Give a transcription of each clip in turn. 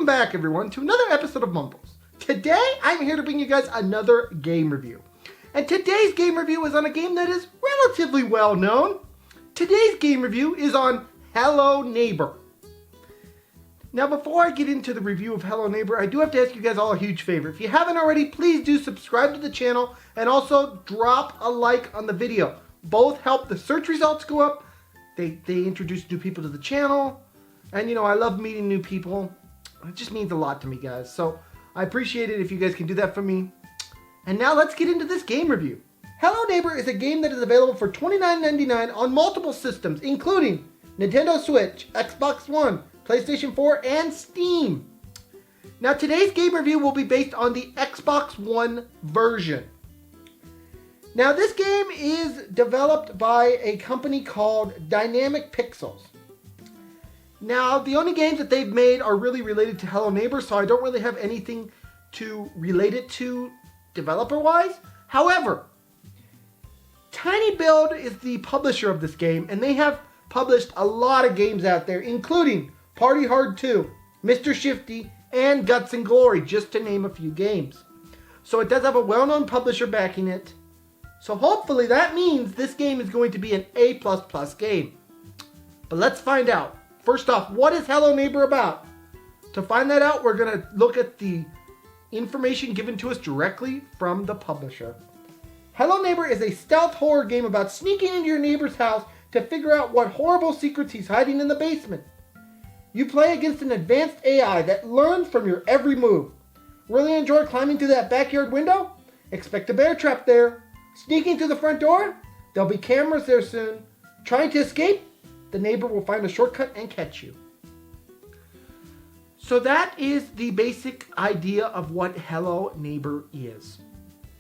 Welcome back, everyone, to another episode of Mumbles. Today, I'm here to bring you guys another game review. And today's game review is on a game that is relatively well known. Today's game review is on Hello Neighbor. Now, before I get into the review of Hello Neighbor, I do have to ask you guys all a huge favor. If you haven't already, please do subscribe to the channel and also drop a like on the video. Both help the search results go up. They introduce new people to the channel. And, you know, I love meeting new people. It just means a lot to me, guys. So I appreciate it if you guys can do that for me. And now let's get into this game review. Hello Neighbor is a game that is available for $29.99 on multiple systems, including Nintendo Switch, Xbox One, PlayStation 4, and Steam. Now today's game review will be based on the Xbox One version. Now this game is developed by a company called Dynamic Pixels. Now, the only games that they've made are really related to Hello Neighbor, so I don't really have anything to relate it to developer-wise. However, Tiny Build is the publisher of this game, and they have published a lot of games out there, including Party Hard 2, Mr. Shifty, and Guts and Glory, just to name a few games. So it does have a well-known publisher backing it. So hopefully that means this game is going to be an A++ game. But let's find out. First off, what is Hello Neighbor about? To find that out, we're going to look at the information given to us directly from the publisher. Hello Neighbor is a stealth horror game about sneaking into your neighbor's house to figure out what horrible secrets he's hiding in the basement. You play against an advanced AI that learns from your every move. Really enjoy climbing through that backyard window? Expect a bear trap there. Sneaking through the front door? There'll be cameras there soon. Trying to escape? The neighbor will find a shortcut and catch you. So that is the basic idea of what Hello Neighbor is.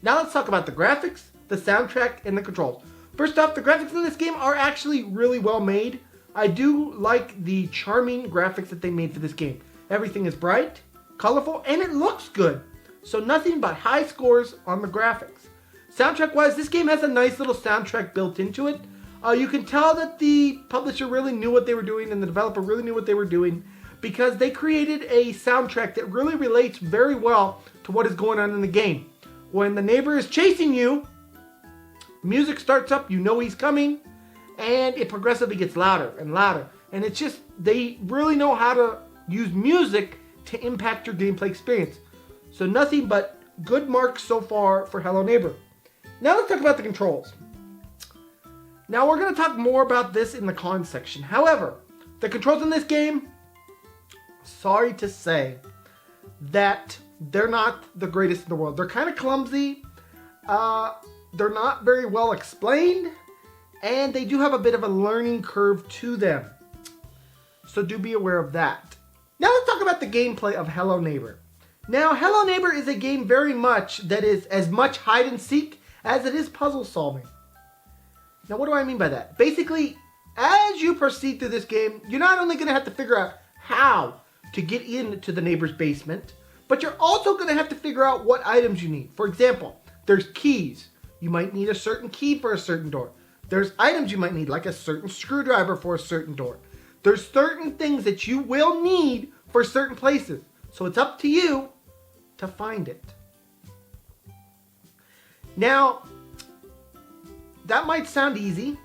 Now let's talk about the graphics, the soundtrack, and the controls. First off, the graphics in this game are actually really well made. I do like the charming graphics that they made for this game. Everything is bright, colorful, and it looks good. So nothing but high scores on the graphics. Soundtrack-wise, this game has a nice little soundtrack built into it. You can tell that the publisher really knew what they were doing and the developer really knew what they were doing because they created a soundtrack that really relates very well to what is going on in the game. When the neighbor is chasing you, music starts up, you know he's coming, and it progressively gets louder and louder. And it's just, they really know how to use music to impact your gameplay experience. So nothing but good marks so far for Hello Neighbor. Now let's talk about the controls. Now we're going to talk more about this in the cons section. However, the controls in this game, sorry to say, that they're not the greatest in the world. They're kind of clumsy, they're not very well explained, and they do have a bit of a learning curve to them. So do be aware of that. Now let's talk about the gameplay of Hello Neighbor. Now Hello Neighbor is a game very much that is as much hide and seek as it is puzzle solving. Now, what do I mean by that? Basically, as you proceed through this game, you're not only going to have to figure out how to get into the neighbor's basement, but you're also going to have to figure out what items you need. For example, there's keys. You might need a certain key for a certain door. There's items you might need, like a certain screwdriver for a certain door. There's certain things that you will need for certain places. So it's up to you to find it. Now, that might sound easy,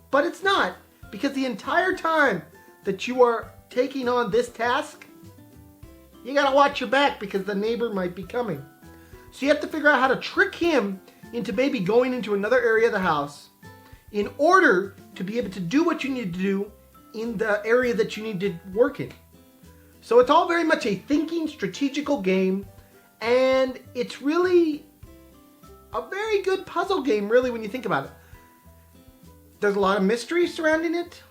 but it's not, because the entire time that you are taking on this task, you gotta watch your back because the neighbor might be coming. So you have to figure out how to trick him into maybe going into another area of the house in order to be able to do what you need to do in the area that you need to work in. So it's all very much a thinking, strategical game, and it's really a very good puzzle game, really, when you think about it. There's a lot of mystery surrounding it,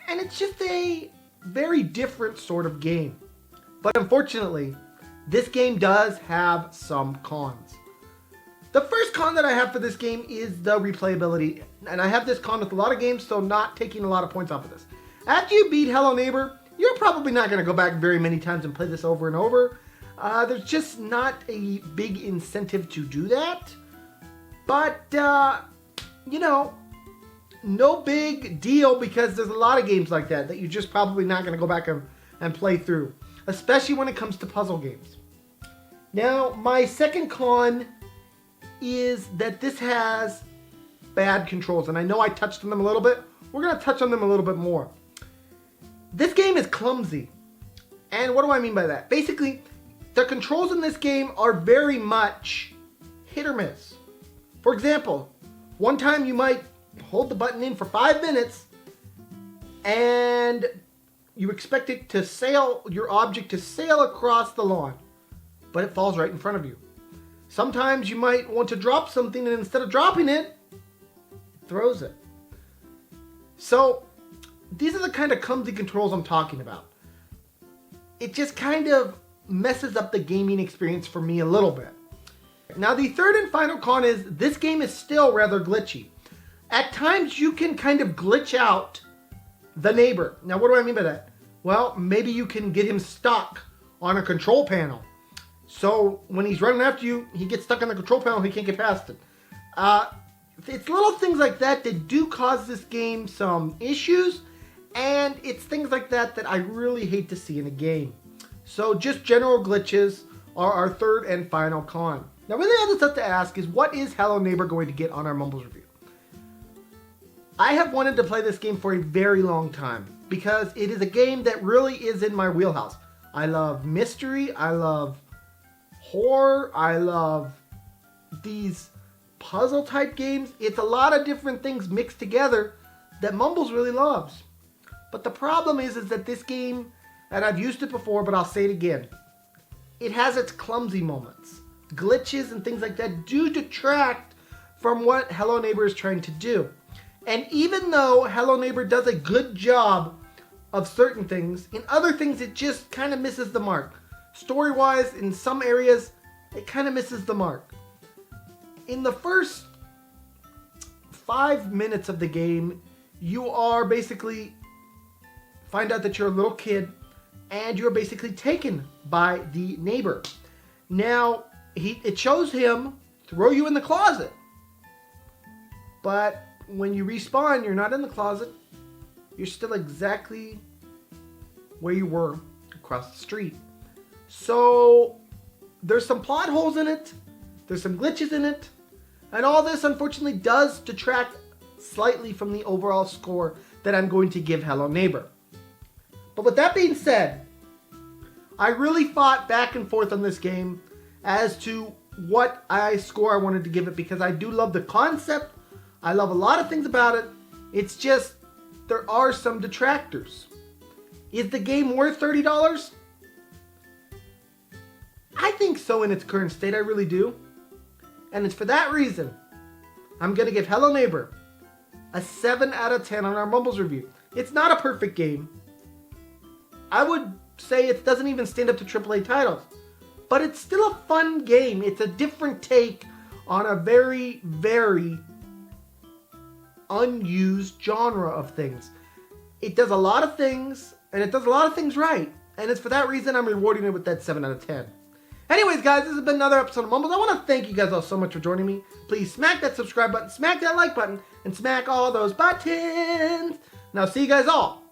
and it's just a very different sort of game. But unfortunately, this game does have some cons. The first con that I have for this game is the replayability, and I have this con with a lot of games, so not taking a lot of points off of this. After you beat Hello Neighbor, you're probably not going to go back very many times and play this over and over. There's just not a big incentive to do that. But, you know, no big deal because there's a lot of games like that you're just probably not going to go back and and play through, especially when it comes to puzzle games. Now, my second con is that this has bad controls, and I know I touched on them a little bit. We're going to touch on them a little bit more. This game is clumsy. And what do I mean by that? Basically, the controls in this game are very much hit or miss. For example, one time you might hold the button in for 5 minutes and you expect it to sail, your object to sail across the lawn, but it falls right in front of you. Sometimes you might want to drop something and instead of dropping it, it throws it. So these are the kind of clumsy controls I'm talking about. It just kind of messes up the gaming experience for me a little bit. Now the third and final con is this game is still rather glitchy. At times you can kind of glitch out the neighbor. Now what do I mean by that? Well, maybe you can get him stuck on a control panel. So when he's running after you, he gets stuck on the control panel, he can't get past it. It's little things like that that do cause this game some issues, and it's things like that that I really hate to see in a game. So just general glitches are our third and final con. Now really all that's left to ask is, what is Hello Neighbor going to get on our Mumbles review? I have wanted to play this game for a very long time because it is a game that really is in my wheelhouse. I love mystery, I love horror, I love these puzzle type games. It's a lot of different things mixed together that Mumbles really loves. But the problem is that this game, and I've used it before, but I'll say it again, it has its clumsy moments. Glitches and things like that do detract from what Hello Neighbor is trying to do. And even though Hello Neighbor does a good job of certain things, in other things it just kind of misses the mark. Story-wise, in some areas, it kind of misses the mark. In the first 5 minutes of the game, you are basically find out that you're a little kid and you're basically taken by the neighbor. Now, it shows him throw you in the closet. But when you respawn, you're not in the closet. You're still exactly where you were across the street. So there's some plot holes in it. There's some glitches in it. And all this, unfortunately, does detract slightly from the overall score that I'm going to give Hello Neighbor. But with that being said, I really fought back and forth on this game as to what score I wanted to give it, because I do love the concept. I love a lot of things about it. It's just, there are some detractors. Is the game worth $30? I think so in its current state, I really do. And it's for that reason I'm going to give Hello Neighbor a 7 out of 10 on our Mumbles review. It's not a perfect game. I would say it doesn't even stand up to AAA titles. But it's still a fun game. It's a different take on a very, very unused genre of things. It does a lot of things, and it does a lot of things right. And it's for that reason I'm rewarding it with that 7 out of 10. Anyways, guys, this has been another episode of Mumbles. I want to thank you guys all so much for joining me. Please smack that subscribe button, smack that like button, and smack all those buttons. And I'll see you guys all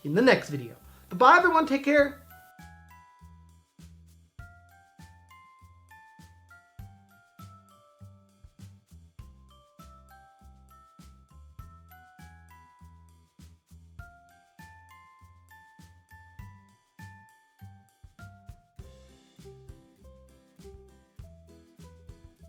in the next video. Bye-bye, everyone. Take care.